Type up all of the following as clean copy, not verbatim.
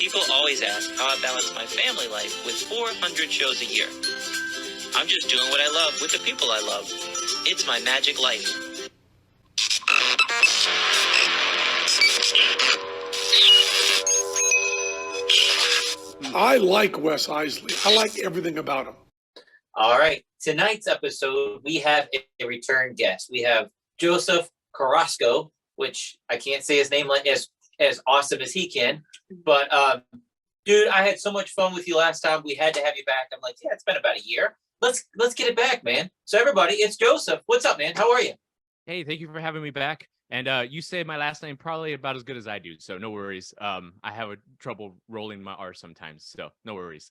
People always ask how I balance my family life with 400 shows a year. I'm just doing what I love with the people I love. It's my magic life. I like Wes Iseli. I like everything about him. All right. Tonight's episode, we have a return guest. We have Joseph Carrasco, which I can't say his name like as awesome as he can. But dude, I had so much fun with you last time. We had to have you back. I'm like, yeah, it's been about a year. Let's get it back, man. So everybody, it's Joseph. What's up, man? How are you? Hey, thank you for having me back. And you say my last name probably about as good as I do, so no worries. I have a trouble rolling my R sometimes, so no worries.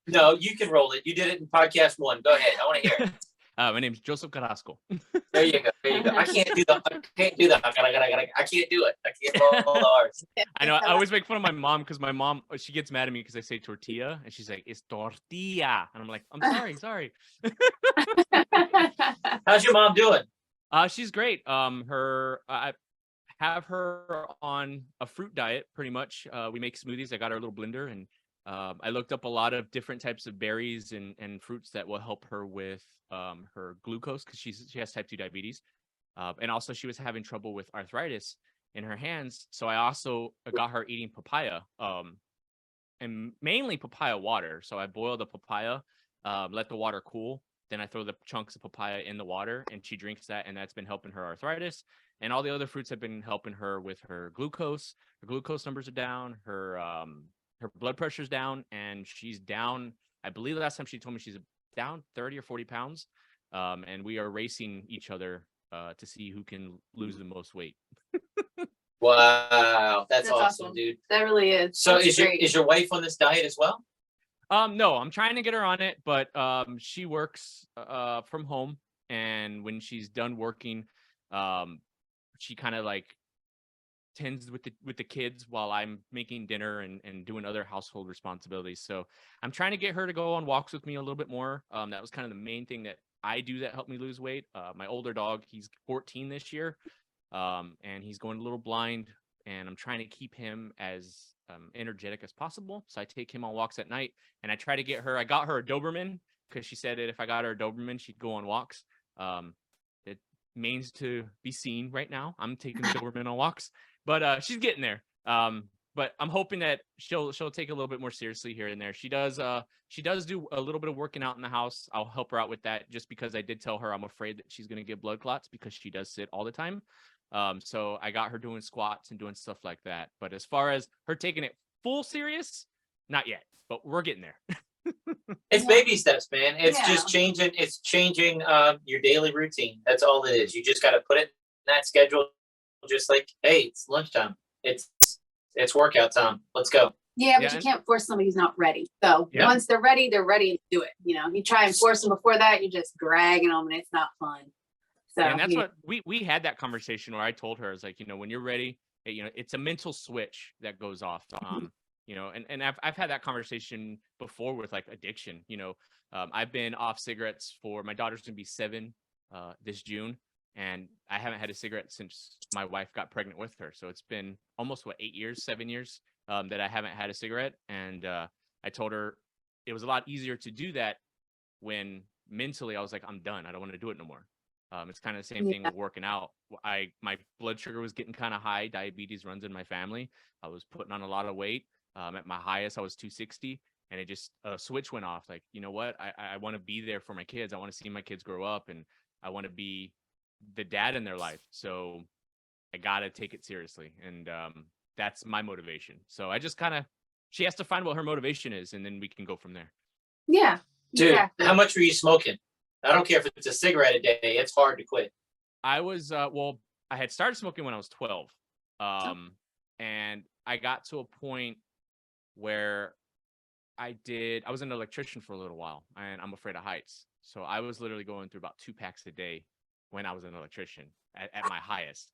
No, you can roll it. You did it in podcast 1. Go ahead. I want to hear it. My name's Joseph Carrasco. There you go. There you go. I can't do that. I can't do it. I can't roll the R's. I know. I always make fun of my mom because my mom, she gets mad at me because I say tortilla, and she's like, "It's tortilla," and I'm like, "I'm sorry." How's your mom doing? She's great. I have her on a fruit diet pretty much. We make smoothies. I got her a little blender, and I looked up a lot of different types of berries and fruits that will help her with her glucose because she has type 2 diabetes. And also she was having trouble with arthritis in her hands. So I also got her eating papaya, and mainly papaya water. So I boil the papaya, let the water cool. Then I throw the chunks of papaya in the water and she drinks that. And that's been helping her arthritis. And all the other fruits have been helping her with her glucose. Her glucose numbers are down. Her blood pressure's down. And she's down, I believe last time she told me she's down 30 or 40 pounds. And we are racing each other to see who can lose the most weight. Wow. That's awesome, dude. That really is. So is your wife on this diet as well? No, I'm trying to get her on it, but she works from home, and when she's done working, she kind of like tends with the kids while I'm making dinner and doing other household responsibilities. So I'm trying to get her to go on walks with me a little bit more. That was kind of the main thing that I do that helped me lose weight. My older dog, he's 14 this year, and he's going a little blind, and I'm trying to keep him as energetic as possible. So I take him on walks at night, and I try to get her. I got her a Doberman because she said that if I got her a Doberman, she'd go on walks. It remains to be seen right now. I'm taking the Doberman on walks, but she's getting there. But I'm hoping that she'll take it a little bit more seriously here and there. She does do a little bit of working out in the house. I'll help her out with that just because I did tell her I'm afraid that she's going to get blood clots because she does sit all the time. So I got her doing squats and doing stuff like that. But as far as her taking it full serious, not yet, but we're getting there. It's baby steps, man. It's just changing. It's changing your daily routine. That's all it is. You just got to put it in that schedule. Just like, hey, it's lunchtime. It's workout time. Let's go. Yeah, but you can't force somebody who's not ready. So once they're ready to do it. You know, you try and force them before that, you're just dragging them, and it's not fun. So, and that's what we had that conversation where I told her, I was like, when you're ready, it's a mental switch that goes off. And I've had that conversation before with like addiction. I've been off cigarettes for my daughter's gonna be 7 this June, and I haven't had a cigarette since my wife got pregnant with her. So it's been almost 7 years that I haven't had a cigarette. And I told her it was a lot easier to do that when mentally I was like, I'm done. I don't want to do it no more. It's kind of the same thing with working out. My blood sugar was getting kind of high. Diabetes runs in my family. I was putting on a lot of weight. At my highest, I was 260, and it just a switch went off. Like, you know what? I want to be there for my kids. I want to see my kids grow up, and I want to be the dad in their life. So I got to take it seriously. And that's my motivation. So I just she has to find what her motivation is, and then we can go from there. Yeah. Dude, how much were you smoking? I don't care if it's a cigarette a day. It's hard to quit. I was, I had started smoking when I was 12. And I got to a point where I was an electrician for a little while, and I'm afraid of heights. So I was literally going through about 2 packs a day when I was an electrician at my highest.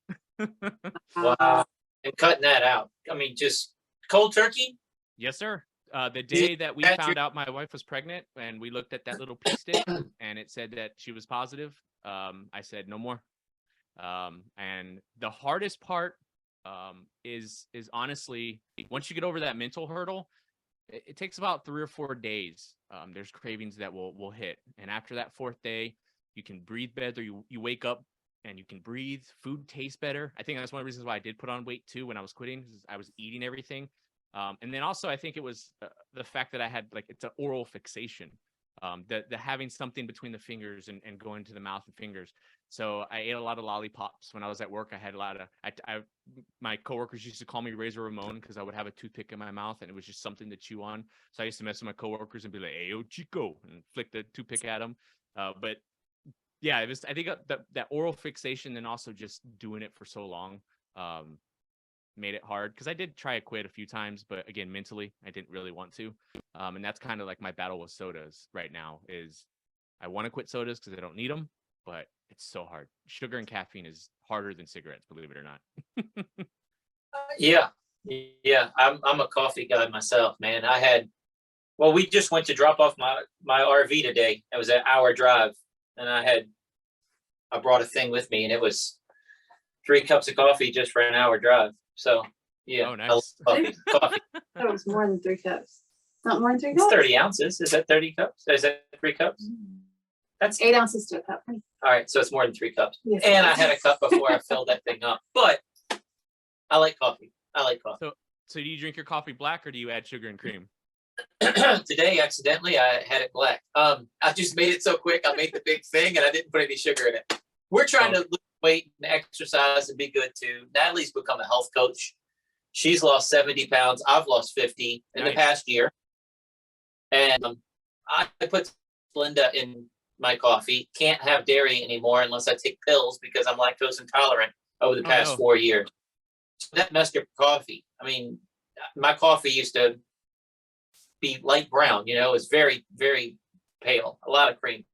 Wow. And cutting that out. I mean, just cold turkey? Yes, sir. The day that we found out my wife was pregnant and we looked at that little pea stick and it said that she was positive, I said no more. And the hardest part is honestly, once you get over that mental hurdle, it takes about 3 or 4 days. There's cravings that will hit, and after that 4th day, you can breathe better. You wake up and you can breathe. Food tastes better. I think that's one of the reasons why I did put on weight too when I was quitting. Is I was eating everything, and then also I think it was the fact that I had like it's an oral fixation. The having something between the fingers and going to the mouth and fingers. So I ate a lot of lollipops when I was at work. I had a lot of my coworkers used to call me Razor Ramon because I would have a toothpick in my mouth and it was just something to chew on. So I used to mess with my coworkers and be like, "Hey, yo, Chico," and flick the toothpick at them. But yeah, it was. I think that oral fixation and also just doing it for so long made it hard because I did try to quit a few times, but again, mentally, I didn't really want to. And that's kind of like my battle with sodas right now is I want to quit sodas because I don't need them, but it's so hard. Sugar and caffeine is harder than cigarettes, believe it or not. Yeah, yeah. I'm a coffee guy myself, man. Well, we just went to drop off my RV today. It was an hour drive, and I brought a thing with me, and it was 3 cups of coffee just for an hour drive. So yeah, Oh, I love nice. coffee. That was more than 3 cups. Not more than 3 It's cups. 30 ounces. Is that 30 cups? Is that 3 cups? That's 8 ounces to a cup. all right. So it's more than 3 cups. Yes. And I had a cup before I filled that thing up. But I like coffee. I like coffee. So do you drink your coffee black or do you add sugar and cream? Today, accidentally, I had it black. I just made it so quick. I made the big thing, and I didn't put any sugar in it. We're trying to lose weight and exercise and be good too. Natalie's become a health coach. She's lost 70 pounds. I've lost 50 in the past year. And I put Splenda in my coffee. Can't have dairy anymore unless I take pills because I'm lactose intolerant over the past 4 years. So that messed up coffee. I mean, my coffee used to be light brown, it was very, very pale, a lot of cream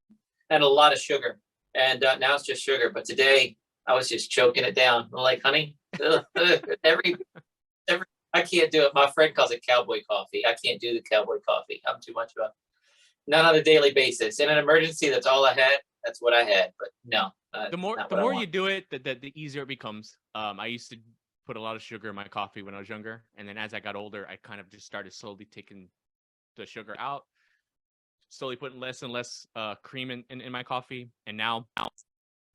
and a lot of sugar. And now it's just sugar. But today I was just choking it down. I'm like, honey, every I can't do it. My friend calls it cowboy coffee. I can't do the cowboy coffee. I'm too much of a not on a daily basis. In an emergency, that's all I had. That's what I had. But no, the more you do it, the easier it becomes. I used to put a lot of sugar in my coffee when I was younger, and then as I got older, I kind of just started slowly taking the sugar out, slowly putting less and less cream in my coffee, and now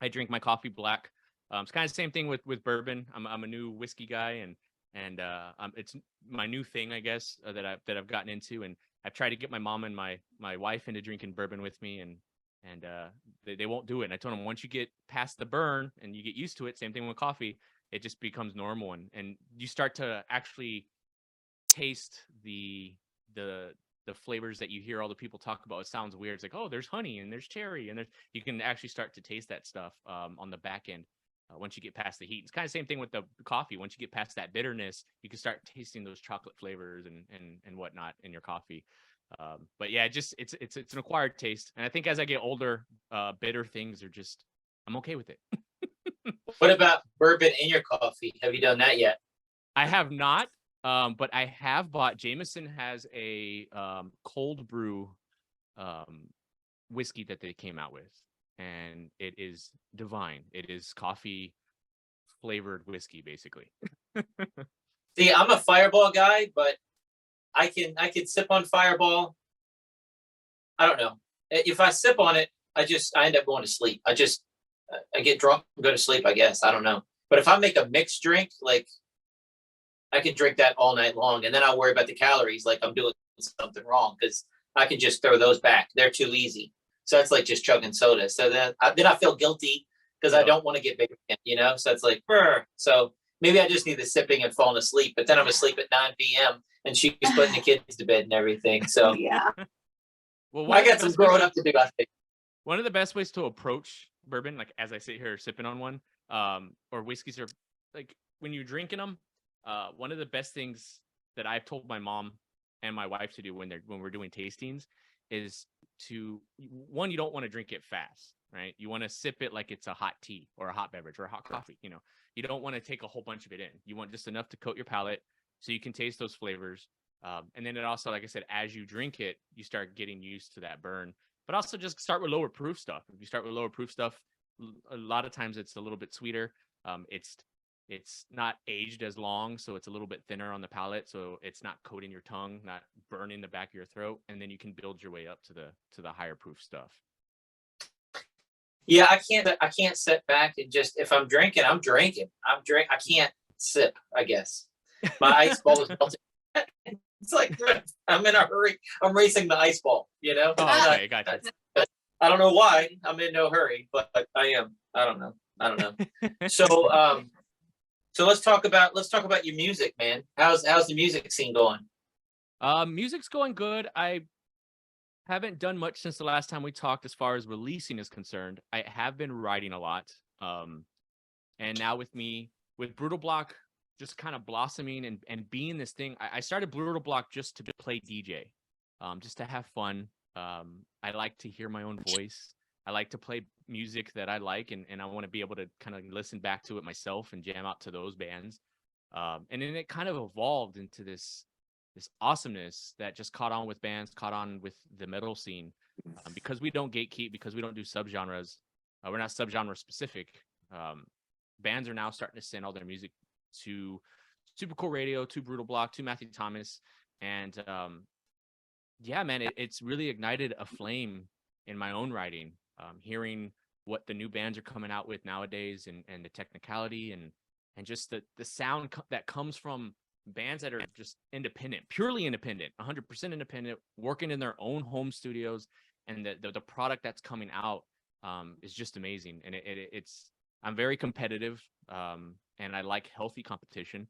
I drink my coffee black. It's kind of the same thing with bourbon. I'm a new whiskey guy, and it's my new thing, I guess, that I've gotten into, and I've tried to get my mom and my wife into drinking bourbon with me, and they won't do it. And I told them once you get past the burn and you get used to it, same thing with coffee, it just becomes normal, and you start to actually taste the flavors that you hear all the people talk about. It sounds weird. It's like, oh, there's honey and there's cherry and you can actually start to taste that stuff on the back end once you get past the heat. It's kind of the same thing with the coffee. Once you get past that bitterness, you can start tasting those chocolate flavors and whatnot in your coffee. But yeah, it's an acquired taste. And I think as I get older, bitter things are just, I'm okay with it. What about bourbon in your coffee? Have you done that yet? I have not. But I have bought, Jameson has a cold brew whiskey that they came out with, and it is divine. It is coffee flavored whiskey, basically. See, I'm a Fireball guy, but I can sip on Fireball. I don't know. If I sip on it, I end up going to sleep. I get drunk and go to sleep, I guess. I don't know. But if I make a mixed drink, like I can drink that all night long, and then I'll worry about the calories like I'm doing something wrong because I can just throw those back. They're too easy. So it's like just chugging soda. So then I feel guilty because I don't want to get big again, So it's like, brr. So maybe I just need the sipping and falling asleep. But then I'm asleep at 9 p.m. and she's putting the kids to bed and everything. So yeah. Well, I got some growing up to do, I think. One of the best ways to approach bourbon, like as I sit here sipping on one, or whiskeys, are like when you're drinking them. One of the best things that I've told my mom and my wife to do when we're doing tastings is you don't want to drink it fast, right? You want to sip it like it's a hot tea or a hot beverage or a hot coffee. You don't want to take a whole bunch of it in. You want just enough to coat your palate so you can taste those flavors. And then it also, like I said, as you drink it, you start getting used to that burn. But also just start with lower proof stuff. If you start with lower proof stuff, a lot of times it's a little bit sweeter. It's it's not aged as long, so it's a little bit thinner on the palate, so it's not coating your tongue, not burning the back of your throat, and then you can build your way up to the higher proof stuff. Yeah, I can't sit back and just, if I'm drinking, I'm drinking. I can't sip, I guess. My ice ball is melting. It's like I'm in a hurry. I'm racing the ice ball, you know? Oh, okay, gotcha. I don't know why. I'm in no hurry, but I am. I don't know. So let's talk about your music, man. How's the music scene going? Music's going good. I haven't done much since the last time we talked as far as releasing is concerned. I have been writing a lot. And now with Brutal Block just kind of blossoming and being this thing, I started Brutal Block just to play DJ, just to have fun. I like to hear my own voice. I like to play music that I like, and I want to be able to kind of listen back to it myself and jam out to those bands. And then it kind of evolved into this awesomeness that just caught on with bands, caught on with the metal scene. Because we don't gatekeep, because we don't do subgenres, we're not subgenre specific. Bands are now starting to send all their music to Super Cool Radio, to Brutal Block, to Matthew Thomas. And yeah, man, it's really ignited a flame in my own writing. Hearing what the new bands are coming out with nowadays, and the technicality and just the sound that comes from bands that are just independent, purely independent, 100% independent, working in their own home studios, and the product that's coming out is just amazing. And it's I'm very competitive, and I like healthy competition.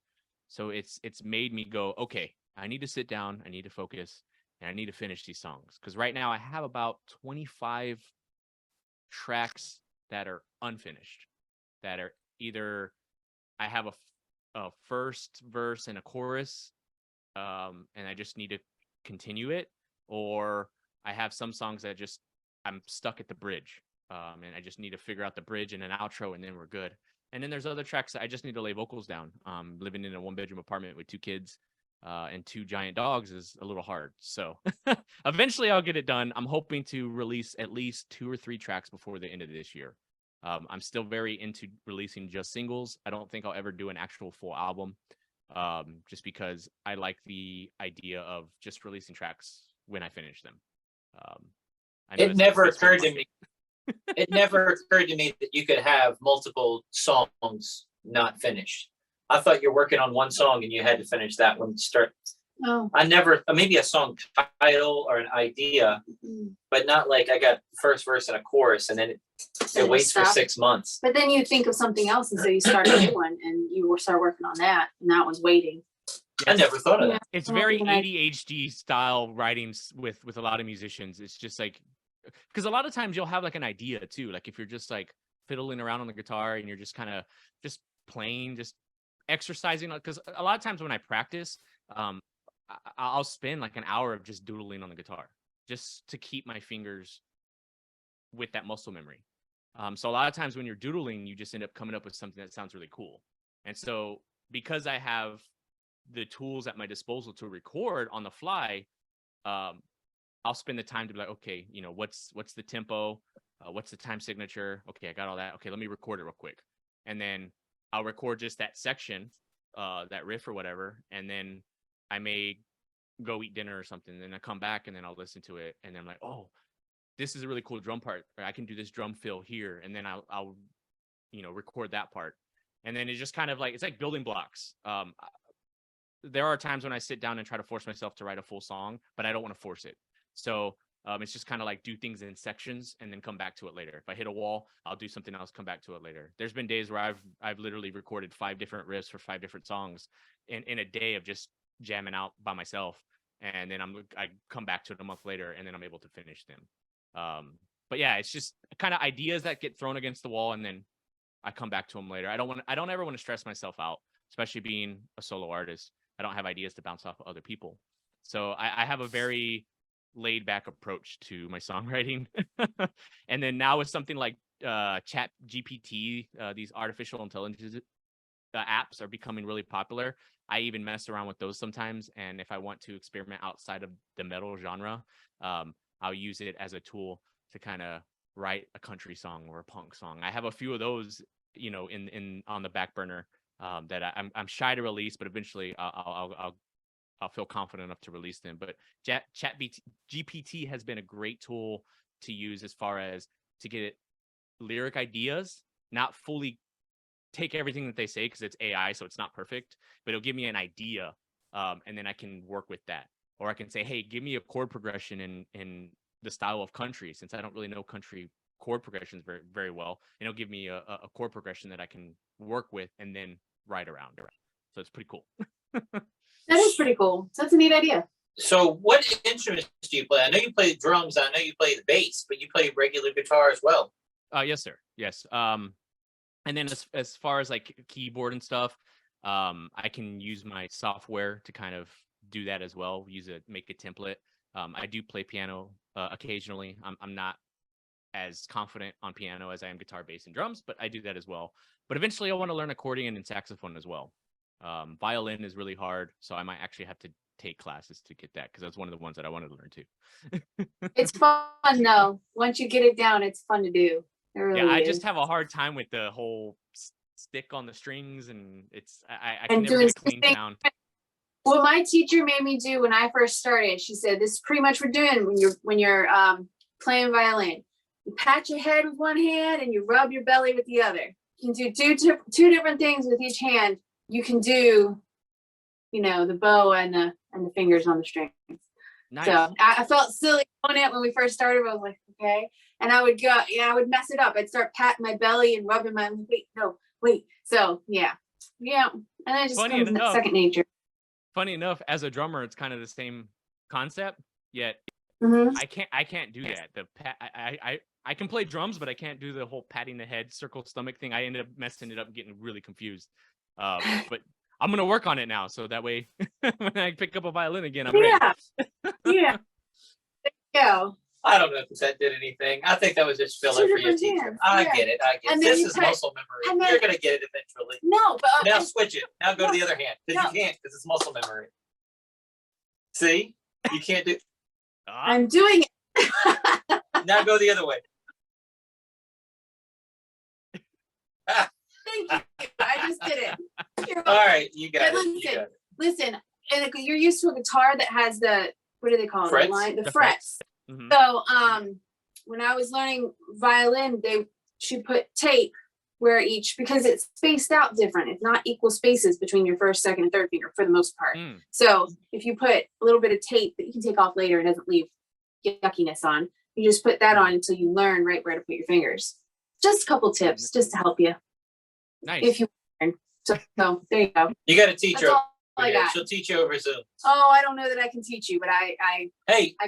So it's made me go, okay, I need to sit down, I need to focus, and I need to finish these songs. Because right now I have about 25 tracks that are unfinished, that are either I have a first verse and a chorus, and I just need to continue it, or I have some songs that I'm stuck at the bridge, and I just need to figure out the bridge and an outro, and then we're good. And then there's other tracks that I just need to lay vocals down. Living in a 1-bedroom apartment with 2 kids and 2 giant dogs is a little hard. So eventually I'll get it done. I'm hoping to release at least 2 or 3 tracks before the end of this year. I'm still very into releasing just singles. I don't think I'll ever do an actual full album, just because I like the idea of just releasing tracks when I finish them. It never occurred to me. It never occurred to me that you could have multiple songs not finished. I thought you're working on one song and you had to finish that one to start. Oh. I never, maybe a song title or an idea, but not like I got first verse and a chorus and then it waits for 6 months. But then you think of something else, and so you start a new one and you will start working on that, and that one's waiting. I never thought of that. It's very ADHD style writings with a lot of musicians. It's just like, because a lot of times you'll have like an idea too. Like if you're just like fiddling around on the guitar and you're just kind of just playing, just exercising. Because a lot of times when I practice, I'll spend like an hour of just doodling on the guitar just to keep my fingers with that muscle memory. So a lot of times when you're doodling, you just end up coming up with something that sounds really cool. And so because I have the tools at my disposal to record on the fly, I'll spend the time to be like, okay, you know, what's the tempo? What's the time signature? Okay, I got all that. Okay, let me record it real quick. And then I'll record just that section, that riff or whatever. And then I may go eat dinner or something. And then I come back and then I'll listen to it. And then I'm like, oh, this is a really cool drum part. Or I can do this drum fill here. And then I'll record that part. And then it's just kind of like, it's like building blocks. There are times when I sit down and try to force myself to write a full song, but I don't want to force it. So it's just kind of like do things in sections and then come back to it later. If I hit a wall, I'll do something else, come back to it later. There's been days where I've literally recorded 5 different riffs for 5 different songs in a day of just jamming out by myself. And then I come back to it a month later and then I'm able to finish them. But yeah, it's just kind of ideas that get thrown against the wall and then I come back to them later. I don't ever want to stress myself out, especially being a solo artist. I don't have ideas to bounce off of other people. So I have a very laid back approach to my songwriting. And then now with something like Chat GPT, these artificial intelligence apps are becoming really popular. I even mess around with those sometimes. And if I want to experiment outside of the metal genre, I'll use it as a tool to kind of write a country song or a punk song. I have a few of those, in on the back burner that I'm shy to release, but eventually I'll feel confident enough to release them. But GPT has been a great tool to use as far as to get lyric ideas, not fully take everything that they say because it's AI, so it's not perfect, but it'll give me an idea, and then I can work with that. Or I can say, hey, give me a chord progression in the style of country, since I don't really know country chord progressions very, very well. And it'll give me a chord progression that I can work with and then write around. So it's pretty cool. That is pretty cool. That's a neat idea. So what instruments do you play? I know you play drums. I know you play the bass, but you play regular guitar as well. Yes, sir. Yes. And then as far as like keyboard and stuff, I can use my software to kind of do that as well. Make a template. I do play piano occasionally. I'm not as confident on piano as I am guitar, bass, and drums, but I do that as well. But eventually I want to learn accordion and saxophone as well. Violin is really hard, so I might actually have to take classes to get that, because that's one of the ones that I wanted to learn too. It's fun though. Once you get it down, it's fun to do. It really I is. just have a hard time with the whole stick on the strings, and I And can never get a doing clean sound. What my teacher made me do when I first started, she said, this is pretty much what we're doing when you're playing violin. You pat your head with one hand and you rub your belly with the other. You can do two different things with each hand. You can do, the bow and the fingers on the strings. Nice. So I felt silly on it when we first started. But I was like, okay. And I would I would mess it up. I'd start patting my belly and rubbing my, wait. So yeah. And then it just comes second nature. Funny enough, as a drummer, it's kind of the same concept. Yet I can't do that. I can play drums, but I can't do the whole patting the head, circle stomach thing. I ended up messing it up and getting really confused. But I'm gonna work on it now, so that way when I pick up a violin again, I'm ready. Yeah. There you go. I don't know if that did anything. I think that was just filler for your teacher. I get it. This is muscle memory. You're gonna get it eventually. No, but now switch it. Now go to the other hand, because you can't, because it's muscle memory. See, you can't do. I'm doing it. Now go the other way. Thank you. I just did it. All right, you got it. Listen, and you're used to a guitar that has the, what do they call it? The frets. Mm-hmm. So when I was learning violin, she put tape where because it's spaced out different. It's not equal spaces between your first, second, and third finger for the most part. So if you put a little bit of tape that you can take off later, it doesn't leave yuckiness on. You just put that on until you learn right where to put your fingers. Just a couple tips just to help you. Nice. If you learn. So there you go. You got to teach her. I got. She'll teach you over Zoom. Oh, I don't know that I can teach you, but I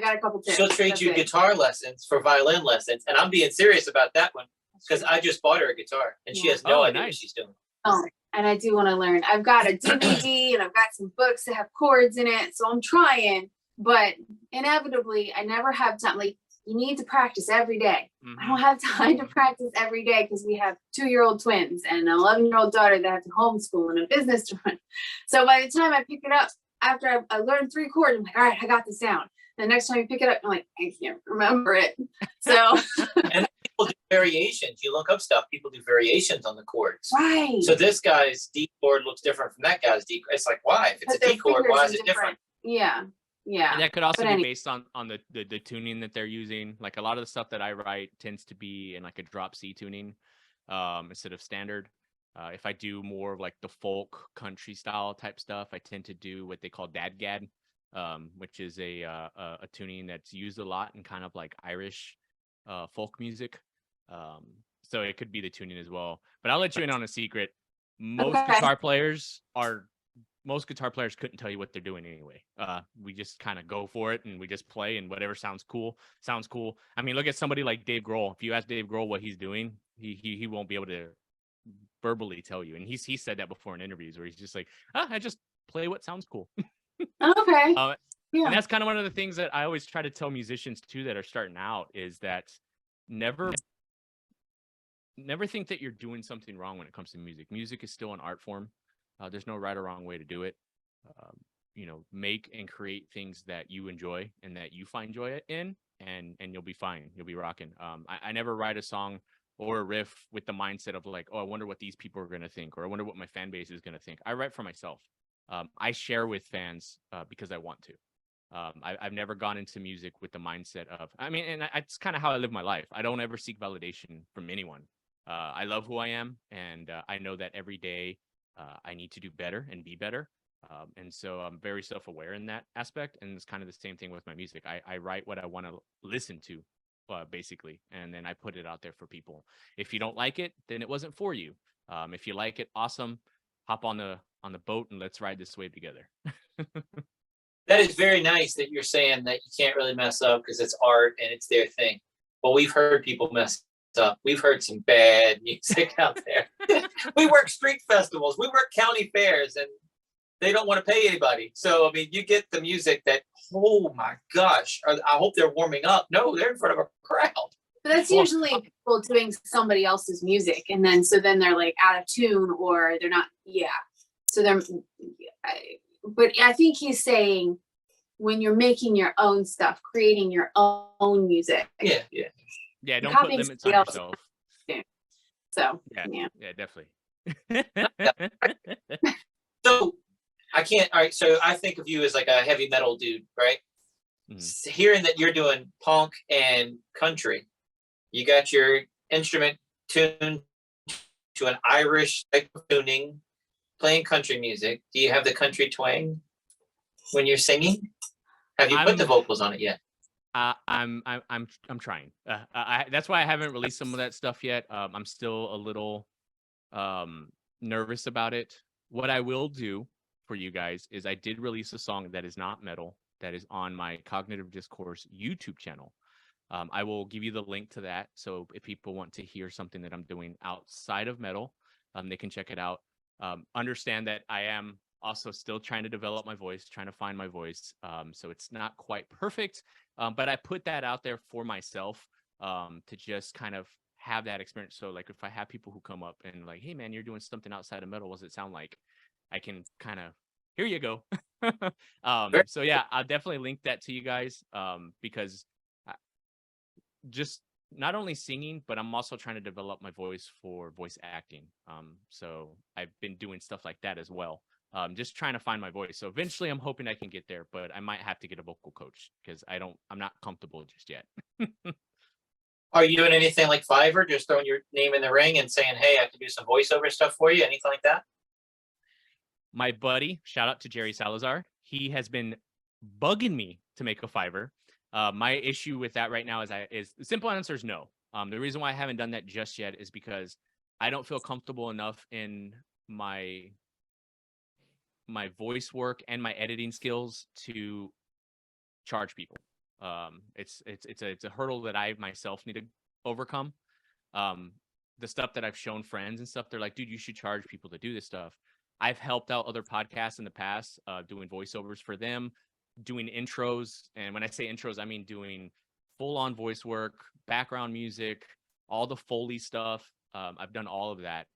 got a couple tips. She'll trade you guitar lessons for violin lessons, and I'm being serious about that one because I just bought her a guitar, and she has no idea what she's doing. Oh, and I do want to learn. I've got a DVD, and I've got some books that have chords in it, so I'm trying. But inevitably, I never have time. Like, you need to practice every day. I don't have time to practice every day because we have 2-year-old twins and an 11-year-old daughter that have to homeschool and a business to run. So by the time I pick it up, after I learned 3 chords, I'm like, all right, I got this down. The next time you pick it up, I'm like, I can't remember it. So and people do variations. You look up stuff, people do variations on the chords. Right. So this guy's D chord looks different from that guy's D. It's like, why? If it's a D chord, why is it different? Yeah. Yeah. And that could also be based on the tuning that they're using. Like a lot of the stuff that I write tends to be in like a drop C tuning instead of standard. If I do more of like the folk country style type stuff, I tend to do what they call dadgad, which is a tuning that's used a lot in kind of like Irish folk music. So it could be the tuning as well. But I'll let you in on a secret. Most guitar players couldn't tell you what they're doing anyway. We just kind of go for it and we just play, and whatever sounds cool. I mean, look at somebody like Dave Grohl. If you ask Dave Grohl what he's doing, he won't be able to verbally tell you. And he said that before in interviews where he's just like, I just play what sounds cool. Okay. Yeah. And that's kind of one of the things that I always try to tell musicians too that are starting out is that never think that you're doing something wrong when it comes to music. Music is still an art form. There's no right or wrong way to do it. Make and create things that you enjoy and that you find joy in, and you'll be fine. You'll be rocking. I never write a song or a riff with the mindset of like, oh, I wonder what these people are going to think, or I wonder what my fan base is going to think. I write for myself. I share with fans because I want to. I've never gone into music with the mindset of, I mean, and it's kind of how I live my life. I don't ever seek validation from anyone. I love who I am, and I know that every day I need to do better and be better. And so I'm very self-aware in that aspect. And it's kind of the same thing with my music. I write what I want to listen to, basically, and then I put it out there for people. If you don't like it, then it wasn't for you. If you like it, awesome. Hop on the boat and let's ride this wave together. That is very nice that you're saying that you can't really mess up because it's art and it's their thing. But we've heard people mess up. We've heard some bad music out there. We work street festivals, we work county fairs, and they don't want to pay anybody. So, I mean, you get the music that, oh my gosh, I hope they're warming up. No, they're in front of a crowd. But that's usually people doing somebody else's music, and then they're like out of tune, or they're not. Yeah. So they're. But I think he's saying when you're making your own stuff, creating your own music. Yeah. Don't put limits on yourself. So yeah, definitely. So I can't. All right. So I think of you as like a heavy metal dude, right? Mm-hmm. Hearing that you're doing punk and country, you got your instrument tuned to an Irish type of tuning, playing country music. Do you have the country twang when you're singing? Have you put the vocals on it yet? I'm trying. That's why I haven't released some of that stuff yet. I'm still a little nervous about it. What I will do for you guys is I did release a song that is not metal, that is on my Cognitive Discourse YouTube channel. I will give you the link to that. So if people want to hear something that I'm doing outside of metal, they can check it out. Understand that I am also still trying to develop my voice, trying to find my voice. So it's not quite perfect, but I put that out there for myself to just kind of have that experience. So like if I have people who come up and like, hey man, you're doing something outside of metal, what does it sound like? I can kind of, here you go. So yeah, I'll definitely link that to you guys because just not only singing, but I'm also trying to develop my voice for voice acting. So I've been doing stuff like that as well. Just trying to find my voice. So eventually I'm hoping I can get there, but I might have to get a vocal coach because I'm not comfortable just yet. Are you doing anything like Fiverr, just throwing your name in the ring and saying, hey, I can do some voiceover stuff for you? Anything like that? My buddy, shout out to Jerry Salazar. He has been bugging me to make a Fiverr. My issue with that right now is the simple answer is no. The reason why I haven't done that just yet is because I don't feel comfortable enough in my voice work and my editing skills to charge people. It's a hurdle that I myself need to overcome. The stuff that I've shown friends and stuff, they're like, dude, you should charge people to do this stuff. I've helped out other podcasts in the past, doing voiceovers for them, doing intros. And when I say intros, I mean doing full-on voice work, background music, all the Foley stuff. I've done all of that.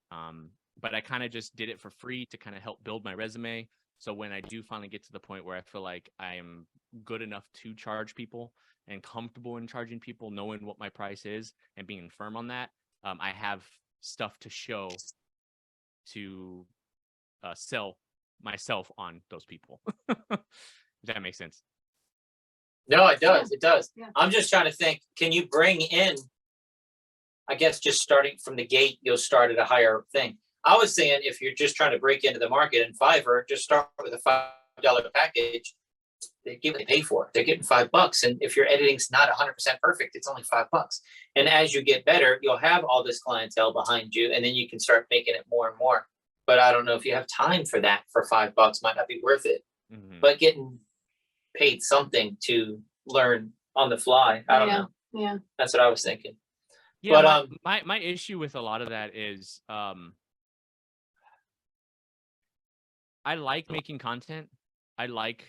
But I kind of just did it for free to kind of help build my resume. So when I do finally get to the point where I feel like I am good enough to charge people and comfortable in charging people, knowing what my price is and being firm on that, I have stuff to show to sell myself on those people. If that makes sense. No, it does. It does. Yeah. I'm just trying to think, can you bring in, I guess just starting from the gate, you'll start at a higher thing. I was saying if you're just trying to break into the market in Fiverr, just start with a $5 package. They pay for it. They're getting $5. And if your editing's not 100% perfect, it's only $5. And as you get better, you'll have all this clientele behind you, and then you can start making it more and more. But I don't know if you have time for that for $5 might not be worth it. Mm-hmm. But getting paid something to learn on the fly, I don't know. Yeah. That's what I was thinking. Yeah, but my issue with a lot of that is I like making content. I like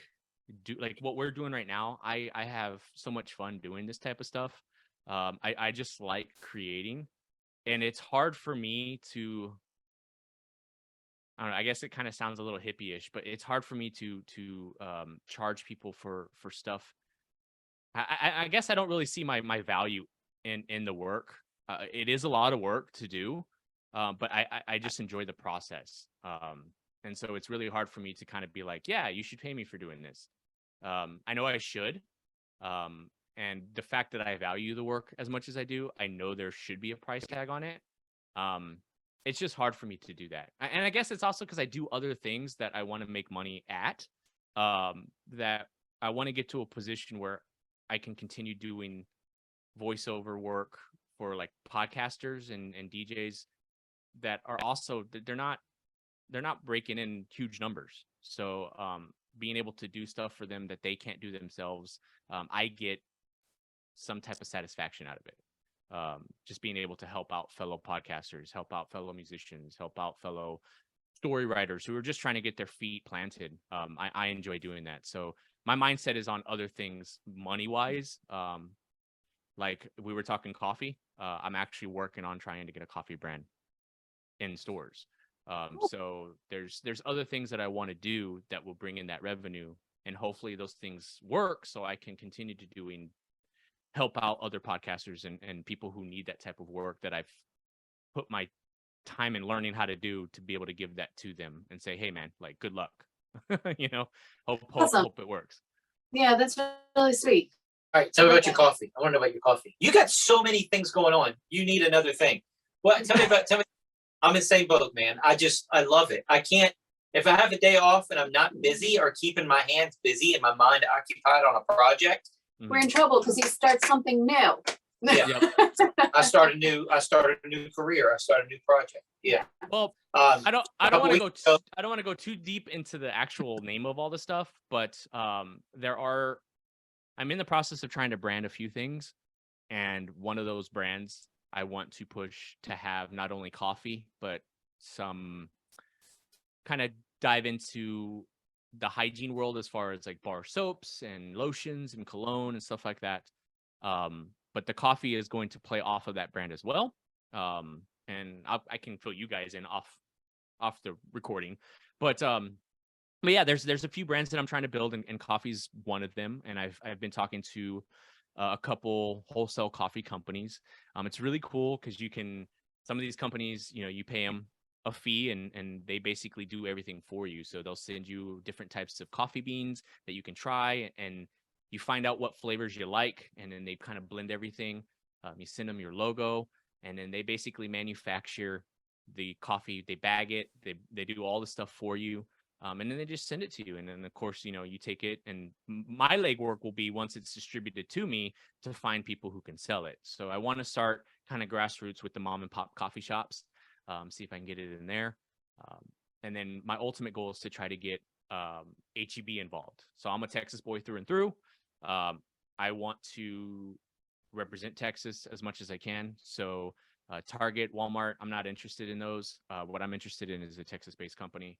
what we're doing right now. I have so much fun doing this type of stuff. I just like creating, and it's hard for me to, I don't know, I guess it kind of sounds a little hippie-ish, but it's hard for me to charge people for stuff. I guess I don't really see my value in the work. it is a lot of work to do, but I just enjoy the process. And so it's really hard for me to kind of be like, yeah, you should pay me for doing this. I know I should. And the fact that I value the work as much as I do, I know there should be a price tag on it. It's just hard for me to do that. And I guess it's also because I do other things that I want to make money at, that I want to get to a position where I can continue doing voiceover work for like podcasters and DJs that are also, they're not breaking in huge numbers. So being able to do stuff for them that they can't do themselves, I get some type of satisfaction out of it. Just being able to help out fellow podcasters, help out fellow musicians, help out fellow story writers who are just trying to get their feet planted. I enjoy doing that. So my mindset is on other things money wise. Like we were talking coffee. I'm actually working on trying to get a coffee brand in stores. So there's other things that I want to do that will bring in that revenue, and hopefully those things work so I can continue to help out other podcasters and people who need that type of work that I've put my time in learning how to do, to be able to give that to them and say, hey man, like good luck. Awesome. Hope it works. Yeah, that's really sweet. All right, tell me about your coffee. I want to know about your coffee. You got so many things going on. You need another thing. What? Tell me. I'm in the same boat, man. I love it. I can't, if I have a day off and I'm not busy or keeping my hands busy and my mind occupied on a project, We're in trouble because you start something new. yeah, I start a new career. I start a new project. Yeah. Well, Um, I don't couple want to weeks go ago- I don't want to go too deep into the actual name of all the stuff, but I'm in the process of trying to brand a few things, and one of those brands I want to push to have not only coffee but some kind of dive into the hygiene world as far as like bar soaps and lotions and cologne and stuff like that. But the coffee is going to play off of that brand as well. And I can fill you guys in off the recording, but yeah, there's a few brands that I'm trying to build, and coffee's one of them. And I've been talking to a couple wholesale coffee companies. It's really cool because some of these companies, you pay them a fee and they basically do everything for you. So they'll send you different types of coffee beans that you can try, and you find out what flavors you like, and then they kind of blend everything. You send them your logo, and then they basically manufacture the coffee. They bag it. They do all the stuff for you. And then they just send it to you. And then, of course, you take it, and my legwork will be, once it's distributed to me, to find people who can sell it. So I want to start kind of grassroots with the mom and pop coffee shops, see if I can get it in there. And then my ultimate goal is to try to get HEB involved. So I'm a Texas boy through and through. I want to represent Texas as much as I can. So Target, Walmart, I'm not interested in those. What I'm interested in is a Texas-based company.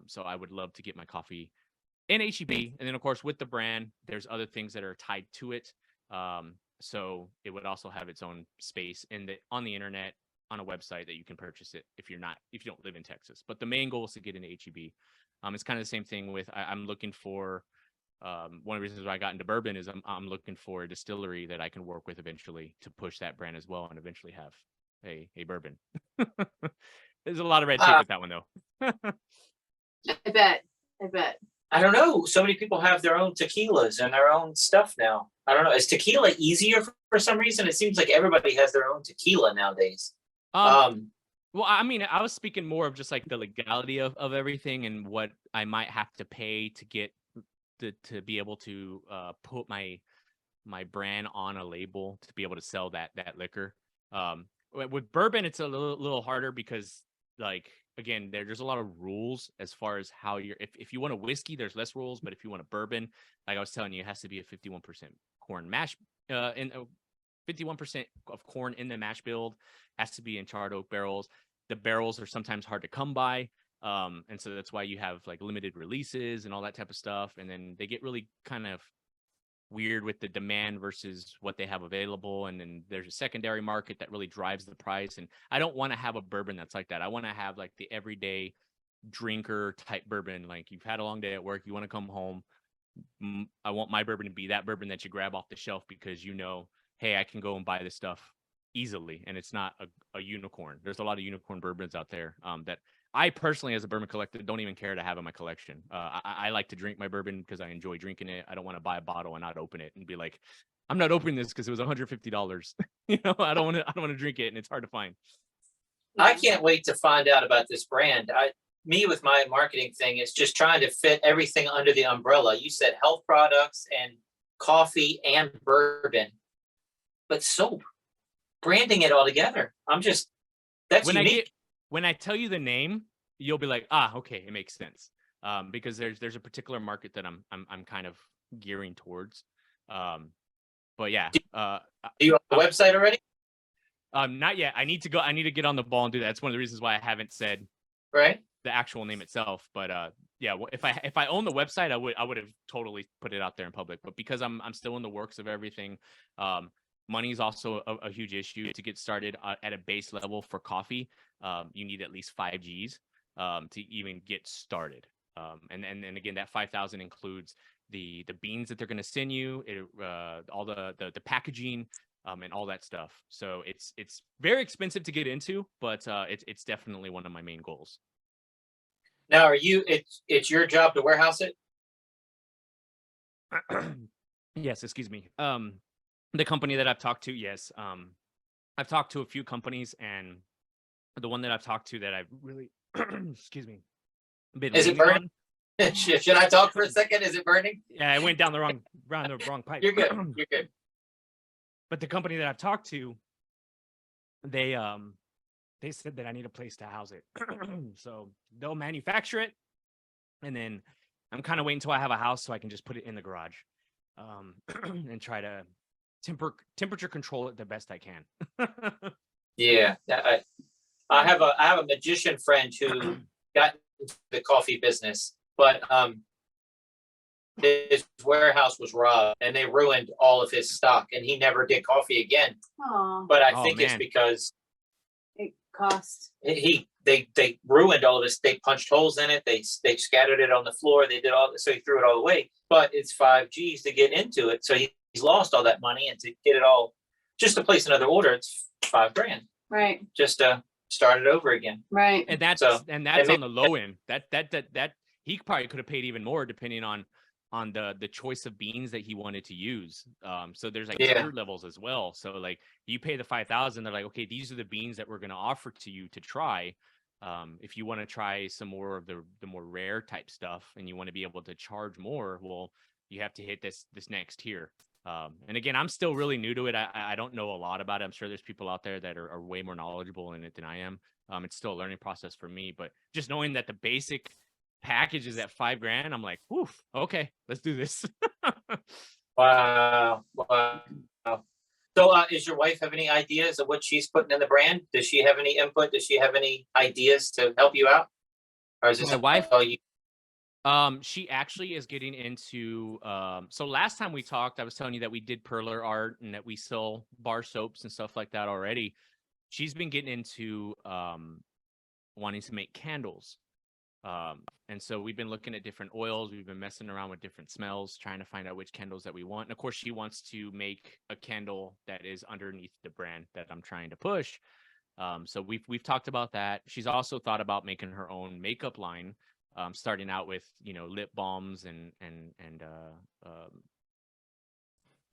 So I would love to get my coffee in HEB. And then, of course, with the brand, there's other things that are tied to it. So it would also have its own space on the internet, on a website that you can purchase it if you don't live in Texas. But the main goal is to get into HEB. It's kind of the same thing with, I'm looking for, one of the reasons why I got into bourbon is I'm looking for a distillery that I can work with eventually to push that brand as well, and eventually have a bourbon. There's a lot of red tape with that one, though. I bet. I don't know. So many people have their own tequilas and their own stuff now. I don't know. Is tequila easier for some reason? It seems like everybody has their own tequila nowadays. Well, I mean, I was speaking more of just like the legality of everything and what I might have to pay to get to be able to put my brand on a label to be able to sell that liquor. With bourbon, it's a little harder because, like, again, there's a lot of rules as far as how if you want a whiskey, there's less rules, but if you want a bourbon, like I was telling you, it has to be a 51% corn mash, 51% of corn in the mash build, has to be in charred oak barrels. The barrels are sometimes hard to come by. And so that's why you have like limited releases and all that type of stuff. And then they get really kind of weird with the demand versus what they have available. And then there's a secondary market that really drives the price. And I don't want to have a bourbon that's like that. I want to have like the everyday drinker type bourbon. Like, you've had a long day at work, you want to come home. I want my bourbon to be that bourbon that you grab off the shelf because hey, I can go and buy this stuff easily, and it's not a unicorn. There's a lot of unicorn bourbons out there that I personally, as a bourbon collector, don't even care to have in my collection. I like to drink my bourbon because I enjoy drinking it. I don't want to buy a bottle and not open it and be like, I'm not opening this because it was $150. I don't want to drink it, and it's hard to find. I can't wait to find out about this brand. Me with my marketing thing is just trying to fit everything under the umbrella. You said health products and coffee and bourbon, but soap, branding it all together. That's unique. When I tell you the name, you'll be like, okay, it makes sense. Because there's a particular market that I'm kind of gearing towards. But yeah. Do you have a website already? Not yet. I need to get on the ball and do that. That's one of the reasons why I haven't said right the actual name itself. But yeah, if I own the website, I would have totally put it out there in public. But because I'm still in the works of everything, money is also a huge issue. To get started at a base level for coffee, you need at least 5 Gs to even get started. And again, that 5,000 includes the beans that they're going to send you, all the packaging, and all that stuff. So it's very expensive to get into, but it's definitely one of my main goals. Now, it's your job to warehouse it? Yes, excuse me. The company that I've talked to, yes. I've talked to a few companies, and the one that I've talked to that I've really, excuse me, been Is it burning? Should I talk for a second? Is it burning? Yeah, I went down the wrong pipe. You're good. You're good. But the company that I've talked to, they said that I need a place to house it. So they'll manufacture it, and then I'm kind of waiting until I have a house so I can just put it in the garage, and try to temperature control it the best I can. Yeah, I have a magician friend who got into the coffee business, but his warehouse was robbed and they ruined all of his stock, and he never did coffee again. Oh, But I think it's because it cost. they ruined all of this. They punched holes in it. They scattered it on the floor. They did all this, so he threw it all away. But it's 5 Gs to get into it, so he's lost all that money, and to get it all, just to place another order, it's $5,000. Right. Just to start it over again. Right. And that's on the low end. That he probably could have paid even more depending on the choice of beans that he wanted to use. So there's like tier levels as well. So like you pay the 5,000, they're like, okay, these are the beans that we're going to offer to you to try. If you want to try some more of the more rare type stuff and you want to be able to charge more, well, you have to hit this next tier. And again, I'm still really new to it. I don't know a lot about it. I'm sure there's people out there that are way more knowledgeable in it than I am. It's still a learning process for me, but just knowing that the basic package is at $5,000, I'm like, woof, okay, let's do this. Wow. So does your wife have any ideas of what she's putting in the brand? Does she have any input? Does she have any ideas to help you out? Or is this my wife? all you? She actually is getting into, so last time we talked, I was telling you that we did perler art and that we sell bar soaps and stuff like that already. She's been getting into wanting to make candles. And so we've been looking at different oils. We've been messing around with different smells, trying to find out which candles that we want. And of course, she wants to make a candle that is underneath the brand that I'm trying to push. So we've talked about that. She's also thought about making her own makeup line, starting out with, lip balms and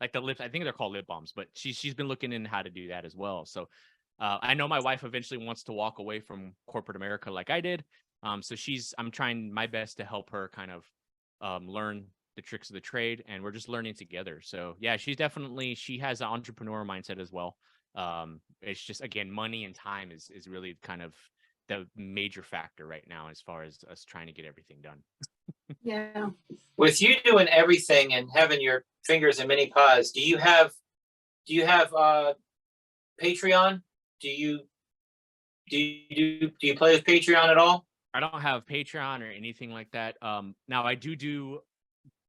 like the lips. I think they're called lip balms, but she's been looking into how to do that as well. So I know my wife eventually wants to walk away from corporate America like I did. So I'm trying my best to help her kind of learn the tricks of the trade, and we're just learning together. So yeah, she has an entrepreneur mindset as well. It's just, again, money and time is really kind of the major factor right now as far as us trying to get everything done. Yeah. With you doing everything and having your fingers in many pies, do you have Patreon? Do you play with Patreon at all? I don't have Patreon or anything like that. Now I do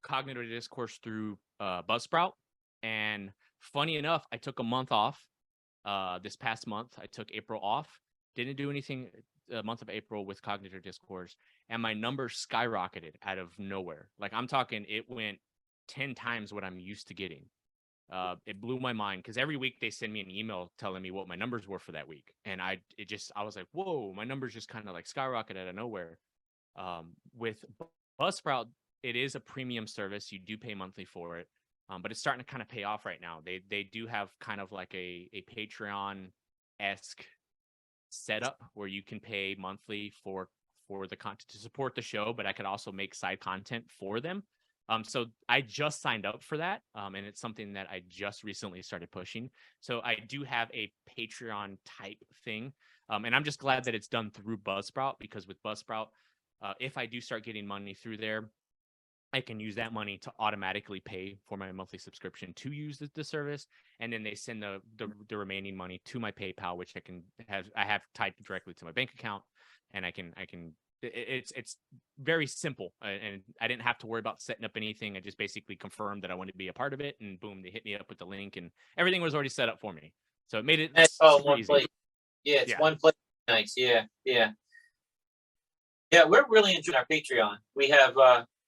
cognitive discourse through Buzzsprout, and funny enough, I took a month off. This past month, I took April off. Didn't do anything the month of April with cognitive discourse, and my numbers skyrocketed out of nowhere. Like, I'm talking, it went 10 times what I'm used to getting. it blew my mind because every week they send me an email telling me what my numbers were for that week. And I was like, whoa, my numbers just kind of like skyrocketed out of nowhere. With Buzzsprout, it is a premium service. You do pay monthly for it. But it's starting to kind of pay off right now. They do have kind of like a Patreon-esque setup where you can pay monthly for the content to support the show, but I could also make side content for them. So I just signed up for that, and it's something that I just recently started pushing. So I do have a Patreon type thing, and I'm just glad that it's done through Buzzsprout, because with Buzzsprout, if I do start getting money through there, I can use that money to automatically pay for my monthly subscription to use the service, and then they send the remaining money to my PayPal, which I have tied directly to my bank account, and I can. It's very simple, and I didn't have to worry about setting up anything. I just basically confirmed that I wanted to be a part of it, and boom, they hit me up with the link, and everything was already set up for me. So it made it super one easy. place. Yeah, it's one place. Nice. Yeah. We're really enjoying our Patreon. We have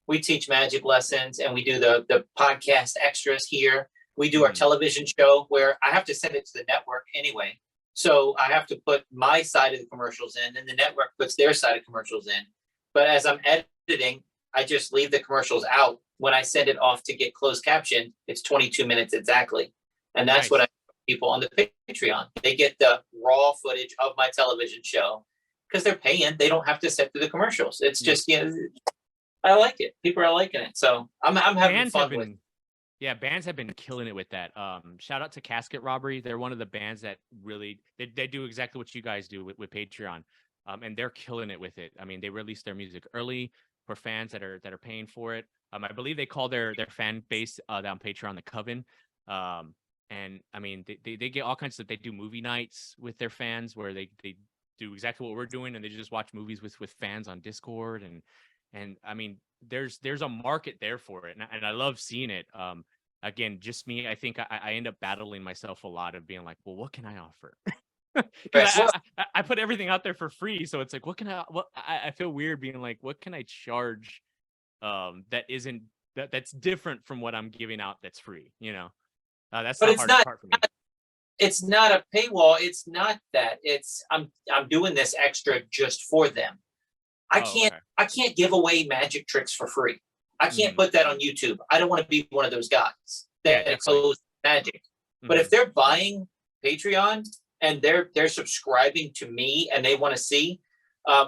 we teach magic lessons, and we do the podcast extras here. We do our television show where I have to send it to the network anyway. So I have to put my side of the commercials in, and the network puts their side of commercials in. But as I'm editing, I just leave the commercials out. When I send it off to get closed captioned, it's 22 minutes exactly. And that's what I people on the Patreon. They get the raw footage of my television show because they're paying. They don't have to sit through the commercials. It's just, I like it. People are liking it. So I'm having fun with it. Yeah, bands have been killing it with that. Shout out to Casket Robbery. They're one of the bands that really they do exactly what you guys do with Patreon, and they're killing it with it. I mean, they release their music early for fans that are paying for it. I believe they call their fan base on Patreon the Coven. And I mean, they get all kinds of. They do movie nights with their fans where they do exactly what we're doing, and they just watch movies with fans on Discord, and I mean, there's a market there for it, and I love seeing it. Again, just me, I think I end up battling myself a lot of being like, well, what can I offer? I put everything out there for free, so it's like, I feel weird being like, what can I charge that's different from what I'm giving out that's free, that's the hardest part for me. It's not a paywall. It's not that. It's I'm doing this extra just for them. I can't give away magic tricks for free. I can't put that on YouTube. I don't want to be one of those guys that expose magic. But if they're buying Patreon and they're subscribing to me and they want to see,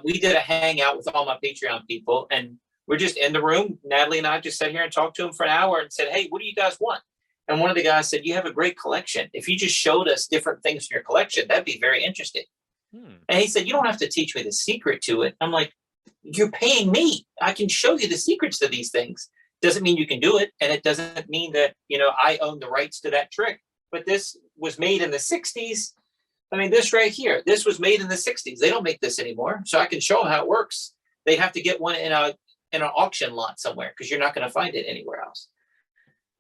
we did a hangout with all my Patreon people, and we're just in the room. Natalie and I just sat here and talked to them for an hour and said, hey, what do you guys want? And one of the guys said, you have a great collection. If you just showed us different things from your collection, that'd be very interesting. And he said, you don't have to teach me the secret to it. I'm like, you're paying me. I can show you the secrets to these things. Doesn't mean you can do it. And it doesn't mean that, I own the rights to that trick. But this was made in the 60s. I mean, this right here, this was made in the 60s. They don't make this anymore. So I can show them how it works. They'd have to get one in an auction lot somewhere because you're not going to find it anywhere else.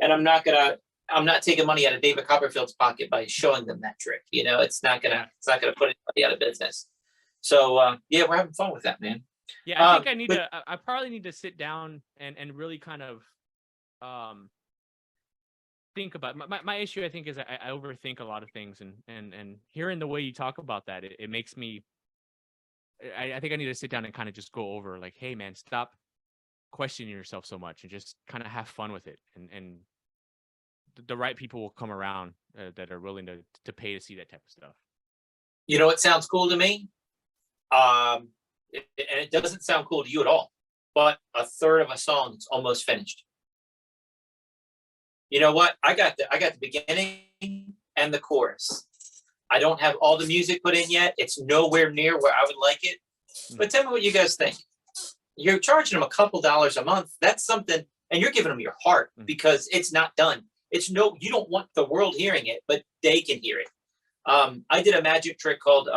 And I'm not taking money out of David Copperfield's pocket by showing them that trick. It's not gonna put anybody out of business. So we're having fun with that, man. Yeah, I think I probably need to sit down and really kind of think about my issue. I think is I overthink a lot of things, and hearing the way you talk about that, it makes me. I think I need to sit down and kind of just go over like, hey man, stop questioning yourself so much and just kind of have fun with it, and the right people will come around that are willing to pay to see that type of stuff. It sounds cool to me. And it doesn't sound cool to you at all, but a third of a song is almost finished. You know what? I got the beginning and the chorus. I don't have all the music put in yet. It's nowhere near where I would like it. But tell me what you guys think. You're charging them a couple dollars a month. That's something, and you're giving them your heart because it's not done. You don't want the world hearing it, but they can hear it. I did a magic trick called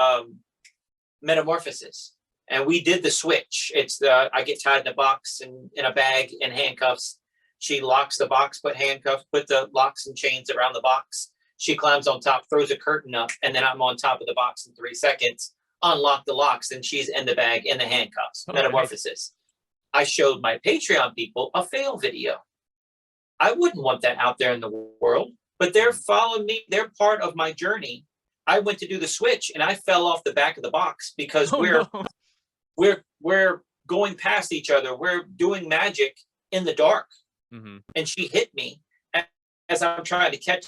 Metamorphosis, and we did the switch. I get tied in a box and in a bag in handcuffs. She locks the box, put the locks and chains around the box. She climbs on top, throws a curtain up, and then I'm on top of the box in 3 seconds. Unlock the locks, and she's in the bag in the handcuffs. Metamorphosis. Nice. I showed my Patreon people a fail video. I wouldn't want that out there in the world. but they're following me. They're part of my journey. I went to do the switch and I fell off the back of the box because we're going past each other. We're doing magic in the dark. And she hit me as I'm trying to catch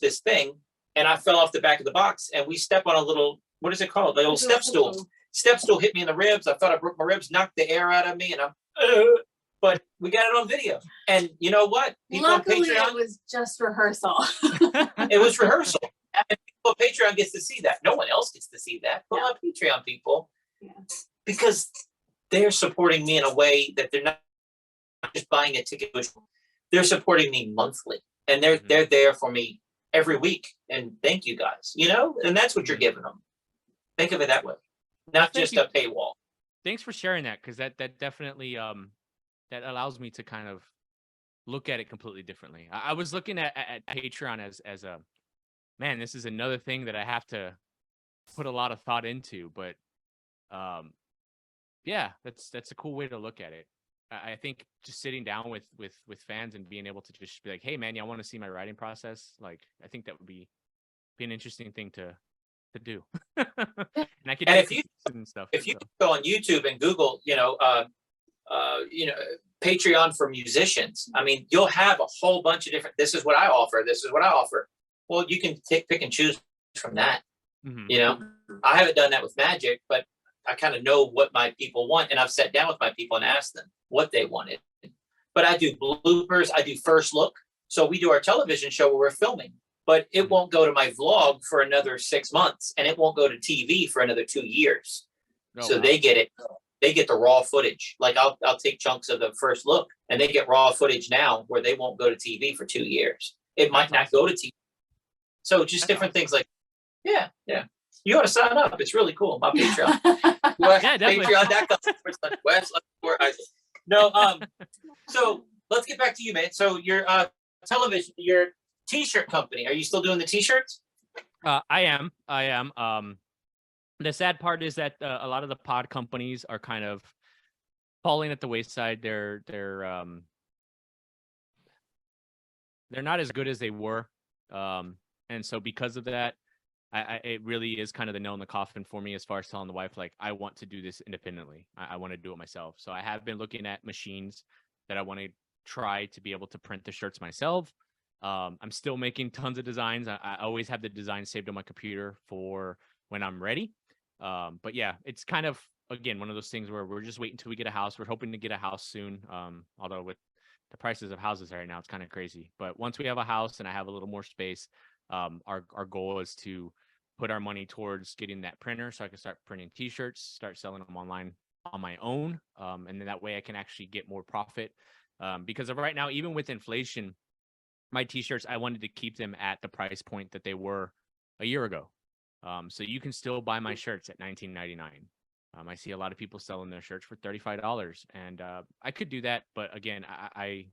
this thing, and I fell off the back of the box, and we stepped on a little, what is it called? The little step stool. Step stool hit me in the ribs. I thought I broke my ribs, knocked the air out of me, and but we got it on video. And you know what? People Luckily, on Patreon, it was just rehearsal. it was rehearsal. And people on Patreon gets to see that. No one else gets to see that. But on Patreon people, because they're supporting me in a way that they're not just buying a ticket. They're supporting me monthly, and they're there for me every week. And thank you guys, and that's what you're giving them. Think of it that way, not just a paywall. Thanks for sharing that, because that definitely that allows me to kind of look at it completely differently. I was looking at Patreon as a, man, this is another thing that I have to put a lot of thought into, but yeah, that's a cool way to look at it. I think just sitting down with fans and being able to just be like, hey man, y'all want to see my writing process? Like, I think that would be an interesting thing to do. And I could, and if you go on YouTube and Google, Patreon for musicians, I mean, you'll have a whole bunch of different, this is what I offer. This is what I offer. Well, you can pick and choose from that. I haven't done that with magic, but I kind of know what my people want. And I've sat down with my people and asked them what they wanted. But I do bloopers. I do first look. So we do our television show where we're filming, but it won't go to my vlog for another 6 months, and it won't go to TV for another 2 years. So wow. They get it. They get the raw footage. Like I'll take chunks of the first look, and they get raw footage now where they won't go to TV for 2 years. It might not go to TV. So just different things like, yeah. You ought to sign up. It's really cool. My Patreon. Yeah, definitely. Patreon.com. No, so let's get back to you, man. So your television, your t-shirt company, are you still doing the t-shirts? I am. The sad part is that a lot of the pod companies are kind of falling at the wayside. They're not as good as they were. And so because of that, it really is kind of the nail in the coffin for me as far as telling the wife, like, I want to do this independently. I want to do it myself. So I have been looking at machines that I want to try to be able to print the shirts myself. I'm still making tons of designs. I always have the design saved on my computer for when I'm ready. But yeah, it's kind of, again, one of those things where we're just waiting until we get a house. We're hoping to get a house soon. Although with the prices of houses right now, it's kind of crazy. But once we have a house and I have a little more space, our goal is to put our money towards getting that printer so I can start printing t-shirts, start selling them online on my own. And then that way I can actually get more profit. Because of right now, even with inflation, my t-shirts, I wanted to keep them at the price point that they were a year ago. So you can still buy my shirts at $19.99. I see a lot of people selling their shirts for $35, and I could do that, but again, I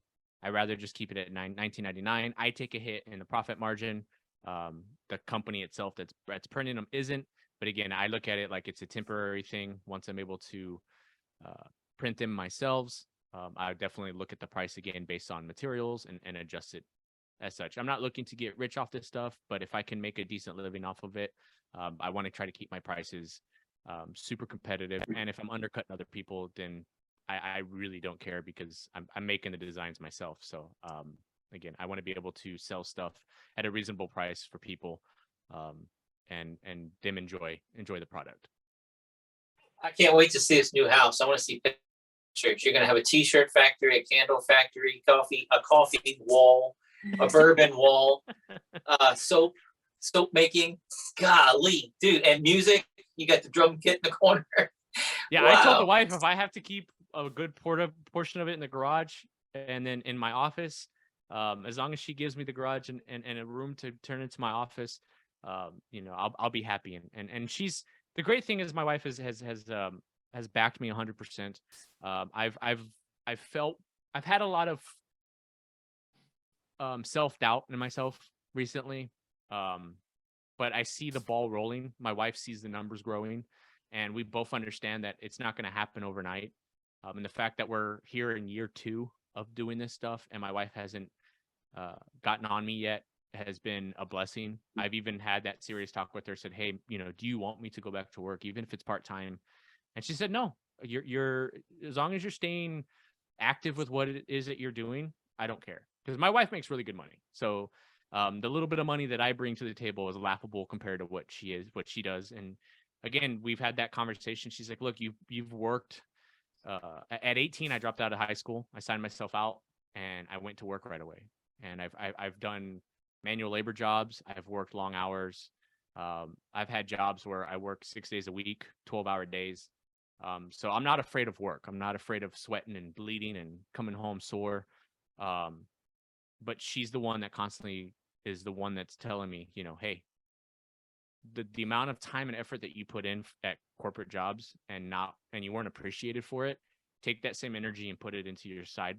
rather just keep it at $19.99. I take a hit in the profit margin. The company itself that's printing them isn't, but again, I look at it like it's a temporary thing. Once I'm able to print them myself, I definitely look at the price again based on materials and adjust it as such. I'm not looking to get rich off this stuff, but if I can make a decent living off of it, I want to try to keep my prices super competitive. And if I'm undercutting other people, then I really don't care because I'm making the designs myself. So again, I want to be able to sell stuff at a reasonable price for people, and them enjoy the product. I can't wait to see this new house. I want to see pictures. You're going to have a t-shirt factory, a candle factory, a coffee wall, a bourbon wall, soap making. Golly, dude, and music. You got the drum kit in the corner. Yeah, wow. I told the wife if I have to keep a good portion of it in the garage and then in my office, as long as she gives me the garage and a room to turn into my office, I'll be happy. And she's, the great thing is my wife has backed me 100%. I've had a lot of self-doubt in myself recently. But I see the ball rolling. My wife sees the numbers growing, and we both understand that it's not going to happen overnight. And the fact that we're here in year 2 of doing this stuff, and my wife hasn't gotten on me yet has been a blessing. I've even had that serious talk with her, said, hey, do you want me to go back to work, even if it's part-time? And she said, no, you're as long as you're staying active with what it is that you're doing, I don't care. Because my wife makes really good money. So the little bit of money that I bring to the table is laughable compared to what she does. And again, we've had that conversation. She's like, look, you've worked at 18, I dropped out of high school. I signed myself out and I went to work right away. And I've done manual labor jobs. I've worked long hours. I've had jobs where I work 6 days a week, 12-hour days. So I'm not afraid of work. I'm not afraid of sweating and bleeding and coming home sore. But she's the one that constantly is the one that's telling me, hey, the amount of time and effort that you put in at corporate jobs and you weren't appreciated for it, take that same energy and put it into your side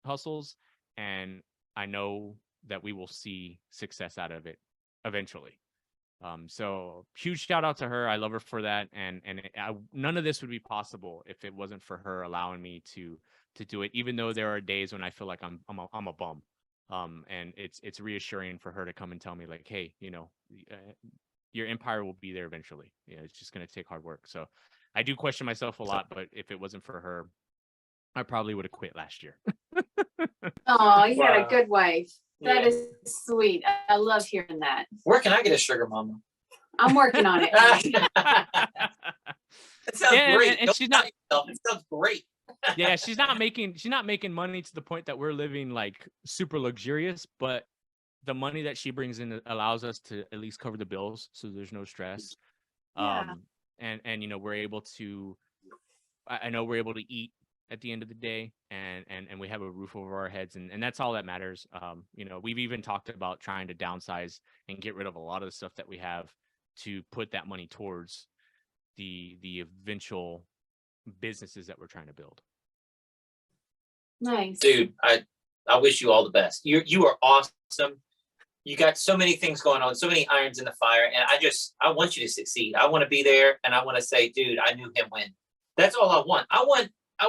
hustles. And I know that we will see success out of it eventually. So huge shout out to her. I love her for that. And none of this would be possible if it wasn't for her allowing me to do it, even though there are days when I feel like I'm a bum. And it's reassuring for her to come and tell me like, hey, your empire will be there eventually. It's just going to take hard work. So I do question myself a lot, but if it wasn't for her, I probably would have quit last year. Oh, you got Wow. a good wife. That Yeah. is sweet. I love hearing that. Where can I get a sugar mama? I'm working on it. That sounds Yeah, great. and Don't she's tell not. yourself. It sounds great. Yeah, she's not making money to the point that we're living like super luxurious, but the money that she brings in allows us to at least cover the bills, so there's no stress. Yeah. And we're able to. I know we're able to eat at the end of the day, and we have a roof over our heads, and that's all that matters. We've even talked about trying to downsize and get rid of a lot of the stuff that we have to put that money towards the eventual businesses that we're trying to build. Nice. Dude, I wish you all the best. You are awesome. You got so many things going on, so many irons in the fire, and I want you to succeed. I want to be there, and I want to say, dude, I knew him when. That's all I want. I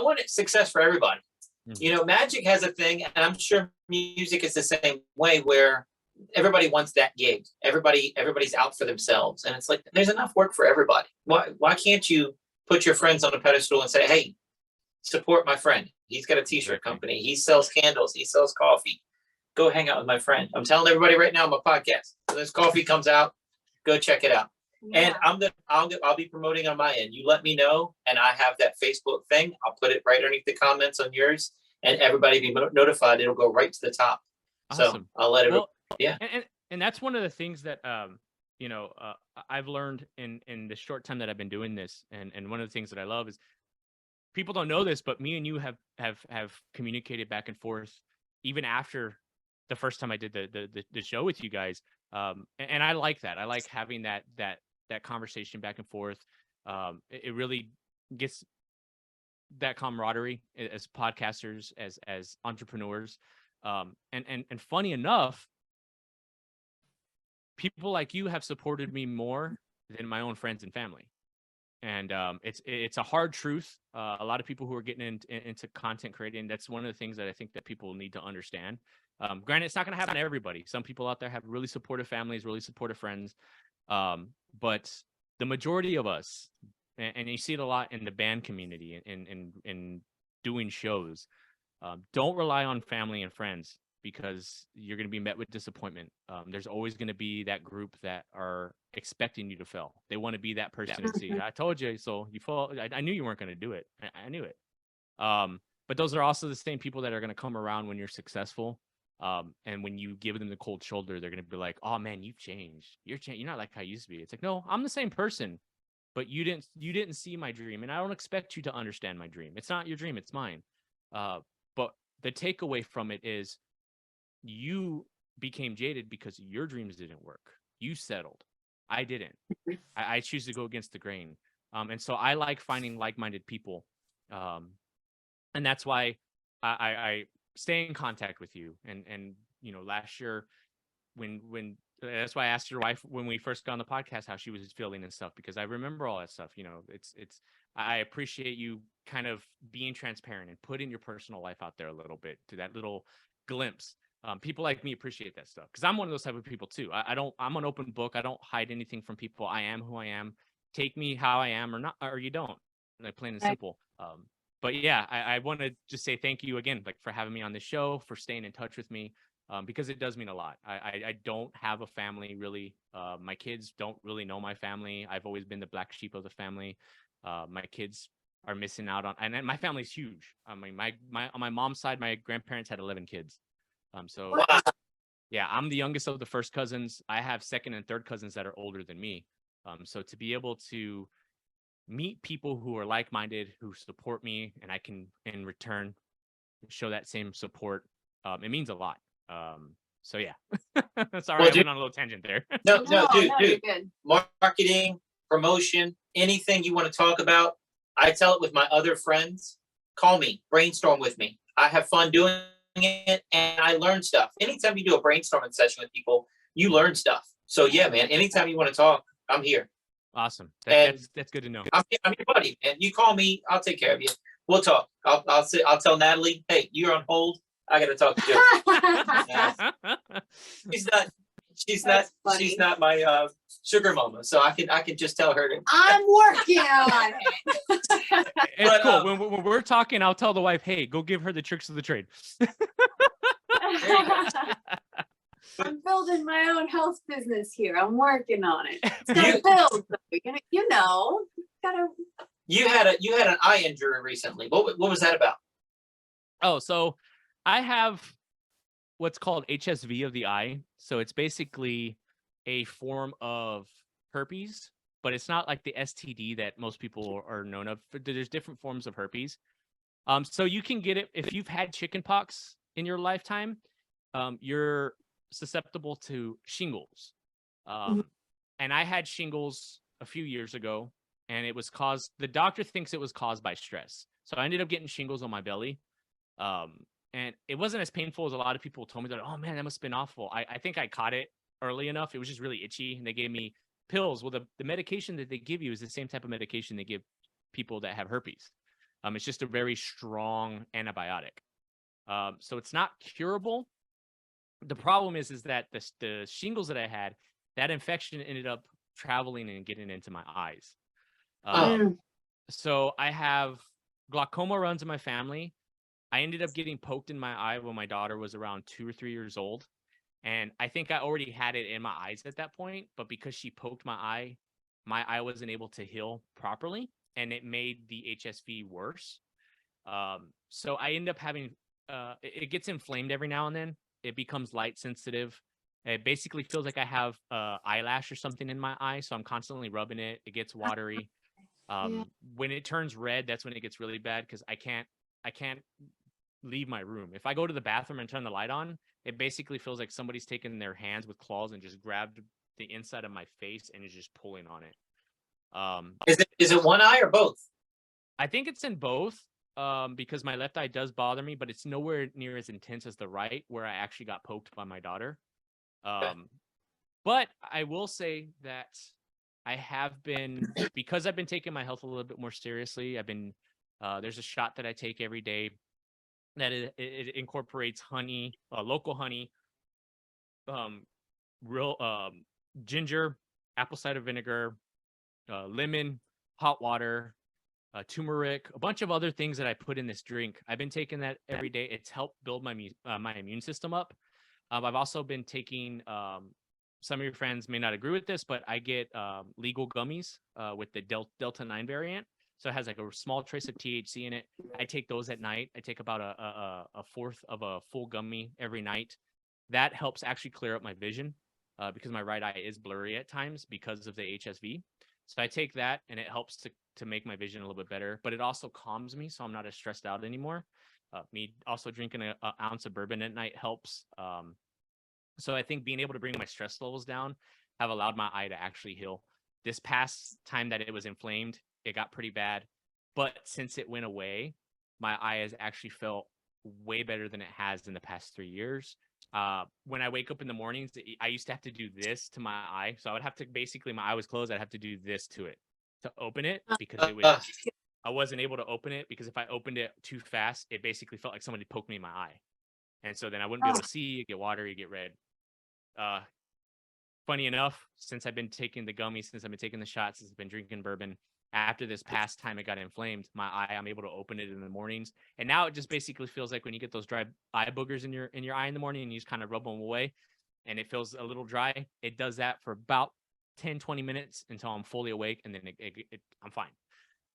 want success for everybody. Mhm. Magic has a thing, and I'm sure music is the same way, where everybody wants that gig. Everybody's out for themselves, and it's like there's enough work for everybody. Why can't you put your friends on a pedestal and say, hey, support my friend? He's got a t-shirt Exactly. company. He sells candles. He sells coffee. Go hang out with my friend. I'm telling everybody right now on my podcast. When this coffee comes out, go check it out. Yeah. And I'll be promoting on my end. You let me know, and I have that Facebook thing. I'll put it right underneath the comments on yours, and everybody be notified. It'll go right to the top. Awesome. So I'll let it. Well, yeah. And that's one of the things that I've learned in the short time that I've been doing this, and one of the things that I love is people don't know this, but me and you have communicated back and forth even after the first time I did the show with you guys. And I like that. I like having that conversation back and forth. It really gets that camaraderie as podcasters, as entrepreneurs. And funny enough, people like you have supported me more than my own friends and family. And it's a hard truth. A lot of people who are getting into content creating, that's one of the things that I think that people need to understand. Granted, it's not going to happen to everybody. Some people out there have really supportive families, really supportive friends. But the majority of us, and you see it a lot in the band community in doing shows, don't rely on family and friends, because you're going to be met with disappointment. There's always going to be that group that are expecting you to fail. They want to be that person and see, I told you, so you fall. I knew you weren't going to do it. I knew it. But those are also the same people that are going to come around when you're successful. And when you give them the cold shoulder, they're going to be like, oh man, you've changed. You're not like how you used to be. It's like, no, I'm the same person, but you didn't see my dream. And I don't expect you to understand my dream. It's not your dream. It's mine. But the takeaway from it is, you became jaded because your dreams didn't work. You settled. I didn't. I choose to go against the grain. And so I like finding like-minded people. And that's why I stay in contact with you. And last year when that's why I asked your wife when we first got on the podcast how she was feeling and stuff, because I remember all that stuff. It's I appreciate you kind of being transparent and putting your personal life out there a little bit, to that little glimpse. People like me appreciate that stuff because I'm one of those type of people too. I'm an open book. I don't hide anything from people. I am who I am. Take me how I am or not, or you don't. Like plain and Right. simple. But yeah, I want to just say thank you again, like for having me on the show, for staying in touch with me, because it does mean a lot. I don't have a family really. My kids don't really know my family. I've always been the black sheep of the family. My kids are missing out on, and my family's huge. I mean, my on my mom's side, my grandparents had 11 kids. So yeah, I'm the youngest of the first cousins. I have second and third cousins that are older than me. So to be able to meet people who are like-minded, who support me, and I can in return show that same support, it means a lot. So yeah. Sorry, Well, I went on a little tangent there. No, dude, you're good. marketing, promotion, anything you want to talk about, I tell it with my other friends. Call me, brainstorm with me. I have fun doing it and I learn stuff. Anytime you do a brainstorming session with people, you learn stuff. So yeah, man, anytime you want to talk, I'm here. Awesome. And That's good to know. I'm your buddy, and you call me, I'll take care of you. We'll talk. I'll tell Natalie, hey, you're on hold. I gotta talk to Joe. She's not my sugar mama, so I can just tell her to. I'm working on it. It's But, cool. When we're talking, I'll tell the wife, hey, go give her the tricks of the trade. I'm building my own health business here. I'm working on it. It's gotta build. You know, gotta. You had an eye injury recently. What was that about? Oh, so I have what's called HSV of the eye. So it's basically a form of herpes, but it's not like the STD that most people are known of. There's different forms of herpes. So you can get it if you've had chickenpox in your lifetime. You're susceptible to shingles. And I had shingles a few years ago, and it was caused, the doctor thinks it was caused by stress. So I ended up getting shingles on my belly. And it wasn't as painful as a lot of people told me. That, oh man, that must have been awful. I think I caught it early enough. It was just really itchy, and they gave me pills. Well, the medication that they give you is the same type of medication they give people that have herpes. It's just a very strong antibiotic. So it's not curable. The problem is that the shingles that I had, that infection ended up traveling and getting into my eyes. So I have glaucoma runs in my family. I ended up getting poked in my eye when my daughter was around 2 or 3 years old. And I think I already had it in my eyes at that point, but because she poked my eye wasn't able to heal properly, and it made the HSV worse. So I end up having, it gets inflamed every now and then. It becomes light sensitive. It basically feels like I have eyelash or something in my eye. So I'm constantly rubbing it. It gets watery. When it turns red, that's when it gets really bad because I can't leave my room. If I go to the bathroom and turn the light on, it basically feels like somebody's taken their hands with claws and just grabbed the inside of my face and is just pulling on it. Is it one eye or both? I think it's in both. Because my left eye does bother me, but it's nowhere near as intense as the right, where I actually got poked by my daughter. But I will say that I have been, because I've been taking my health a little bit more seriously. There's a shot that I take every day that it incorporates honey, local honey, real ginger, apple cider vinegar, lemon, hot water, turmeric, a bunch of other things that I put in this drink. I've been taking that every day. It's helped build my immune system up. I've also been taking, some of your friends may not agree with this, but I get legal gummies with the Delta 9 variant. So it has like a small trace of THC in it. I take those at night. I take about a fourth of a full gummy every night. That helps actually clear up my vision because my right eye is blurry at times because of the HSV. So I take that and it helps to make my vision a little bit better, but it also calms me. So I'm not as stressed out anymore. Me also drinking an ounce of bourbon at night helps. So I think being able to bring my stress levels down have allowed my eye to actually heal. This past time that it was inflamed, it got pretty bad. But since it went away, my eye has actually felt way better than it has in the past 3 years. When I wake up in the mornings, I used to have to do this to my eye. So I would have to basically, my eye was closed. I'd have to do this to it to open it because I wasn't able to open it because if I opened it too fast, it basically felt like somebody poked me in my eye. And so then I wouldn't be able to see, you get water, you get red. Funny enough, since I've been taking the gummies, since I've been taking the shots, since I've been drinking bourbon, after this past time it got inflamed, my eye, I'm able to open it in the mornings. And now it just basically feels like when you get those dry eye boogers in your eye in the morning and you just kind of rub them away and it feels a little dry. It does that for about 10, 20 minutes until I'm fully awake, and then I'm fine.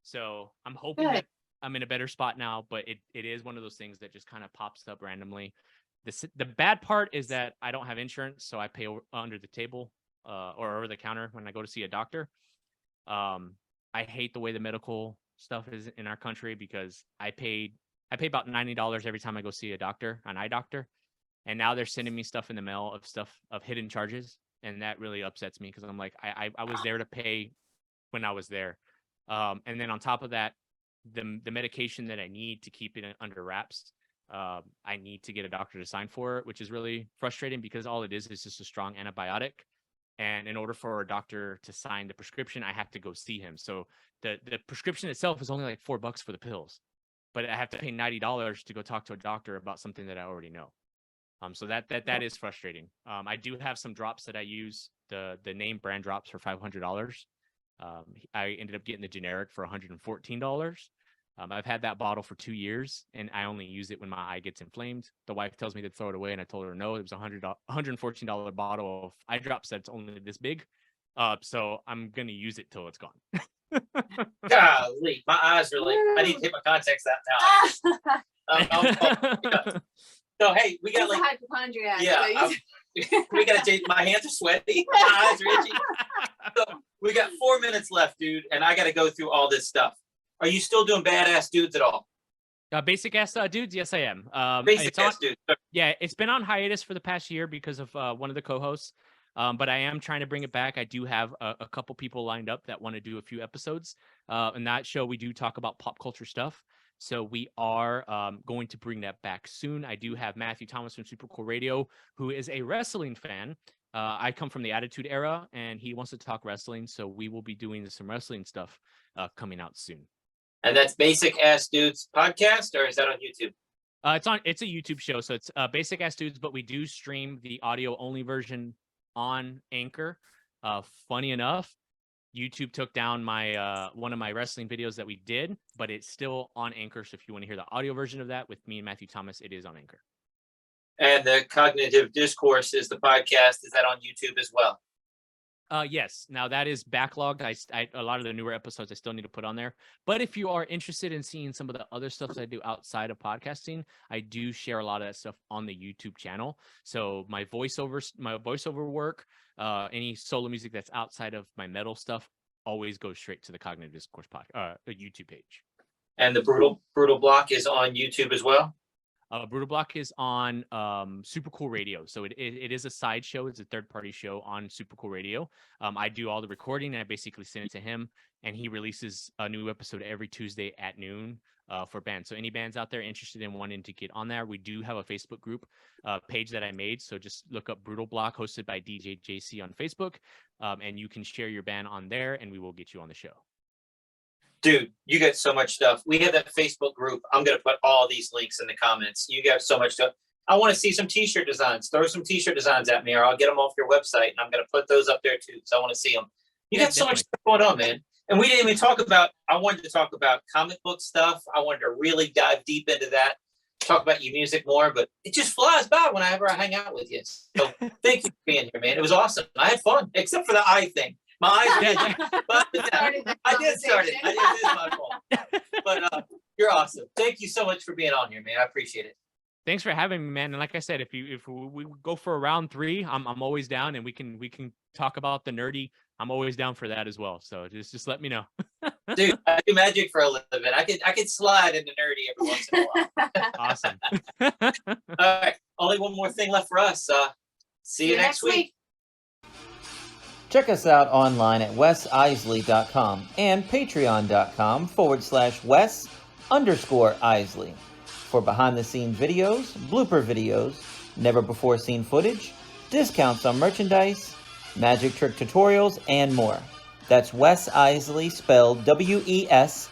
So I'm hoping that I'm in a better spot now, but it is one of those things that just kind of pops up randomly. The bad part is that I don't have insurance, so I pay under the table or over the counter when I go to see a doctor. I hate the way the medical stuff is in our country because I pay about $90 every time I go see an eye doctor, and now they're sending me stuff in the mail of hidden charges, and that really upsets me because I'm like, I was there to pay when I was there, and then on top of that, the medication that I need to keep it under wraps, I need to get a doctor to sign for it, which is really frustrating because all it is just a strong antibiotic. And in order for a doctor to sign the prescription, I have to go see him. So the prescription itself is only like $4 for the pills, but I have to pay $90 to go talk to a doctor about something that I already know. So that is frustrating. I do have some drops that I use, the name brand drops for $500. I ended up getting the generic for $114. I've had that bottle for 2 years, and I only use it when my eye gets inflamed. The wife tells me to throw it away, and I told her no. It was $114 bottle of eye drops that's only this big. So I'm gonna use it till it's gone. Golly, my eyes are like, I need to take my contacts out now. So hey, we got like hypochondriac. Yeah, we got my hands are sweaty, my eyes are itchy. So we got 4 minutes left, dude, and I got to go through all this stuff. Are you still doing Badass Dudes at all? Basic Ass Dudes? Yes, I am. Basic Ass Dudes. Yeah, it's been on hiatus for the past year because of one of the co-hosts. But I am trying to bring it back. I do have a couple people lined up that want to do a few episodes. In that show, we do talk about pop culture stuff. So we are going to bring that back soon. I do have Matthew Thomas from Super Cool Radio, who is a wrestling fan. I come from the Attitude Era, and he wants to talk wrestling. So we will be doing some wrestling stuff coming out soon. And that's Basic Ass Dudes podcast, or is that on YouTube? It's a YouTube show, so it's Basic Ass Dudes, but we do stream the audio only version on Anchor. Funny enough, YouTube took down my one of my wrestling videos that we did, but it's still on Anchor. So if you want to hear the audio version of that with me and Matthew Thomas, it is on Anchor. And the Cognitive Discourse is the podcast. Is that on YouTube as well? Yes. Now that is backlogged. I a lot of the newer episodes I still need to put on there. But if you are interested in seeing some of the other stuff that I do outside of podcasting, I do share a lot of that stuff on the YouTube channel. So my voiceover work, any solo music that's outside of my metal stuff, always goes straight to the Cognitive Discourse the YouTube page. And the Brutal Block is on YouTube as well. Brutal Block is on Super Cool Radio. So it is a side show. It's a third-party show on Super Cool Radio. I do all the recording, and I basically send it to him, and he releases a new episode every Tuesday at noon for bands. So any bands out there interested in wanting to get on there, we do have a Facebook group page that I made. So just look up Brutal Block, hosted by DJ JC on Facebook, and you can share your band on there, and we will get you on the show. Dude, you get so much stuff. We have that Facebook group. I'm going to put all these links in the comments. You got so much stuff. I want to see some t-shirt designs. Throw some t-shirt designs at me, or I'll get them off your website, and I'm going to put those up there too. So I want to see them. You got so much stuff going on, man. And we didn't even I wanted to talk about comic book stuff. I wanted to really dive deep into that, talk about your music more, but it just flies by whenever I hang out with you. So thank you for being here, man. It was awesome. I had fun, except for the eye thing. My eyes I did start it. It is my fault. But you're awesome. Thank you so much for being on here, man. I appreciate it. Thanks for having me, man. And like I said, if we go for a round 3, I'm always down, and we can talk about the nerdy. I'm always down for that as well. So just let me know. Dude, I do magic for a living. I could slide into nerdy every once in a while. Awesome. All right. Only one more thing left for us. See you next week. Check us out online at wesisley.com and patreon.com/Wes_Iseli for behind-the-scenes videos, blooper videos, never-before-seen footage, discounts on merchandise, magic trick tutorials, and more. That's Wes Iseli, spelled WESISELI.